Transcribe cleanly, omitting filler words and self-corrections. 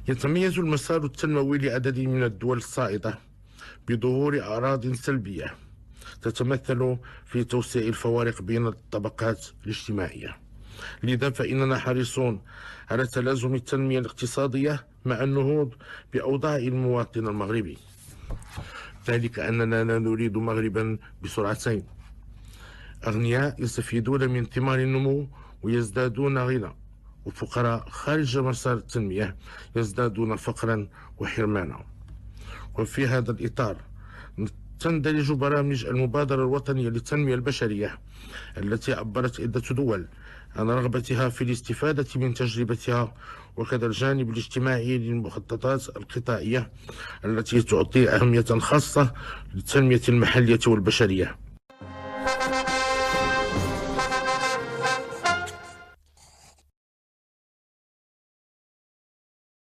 يتميز المسار التنموي لعدد من الدول الصاعدة بظهور أعراض سلبية تتمثل في توسيع الفوارق بين الطبقات الاجتماعية. لذا فإننا حريصون على تلازم التنمية الاقتصادية مع النهوض بأوضاع المواطن المغربي، ذلك أننا لا نريد مغربا بسرعتين: أغنياء يستفيدون من ثمار النمو ويزدادون غنى، وفقراء خارج مسار التنمية يزدادون فقرا وحرمانا. وفي هذا الإطار تندرج برامج المبادرة الوطنية للتنمية البشرية التي عبرت عدة دول عن رغبتها في الاستفادة من تجربتها، وكذا الجانب الاجتماعي للمخططات القطاعية التي تعطي أهمية خاصة للتنمية المحلية والبشرية.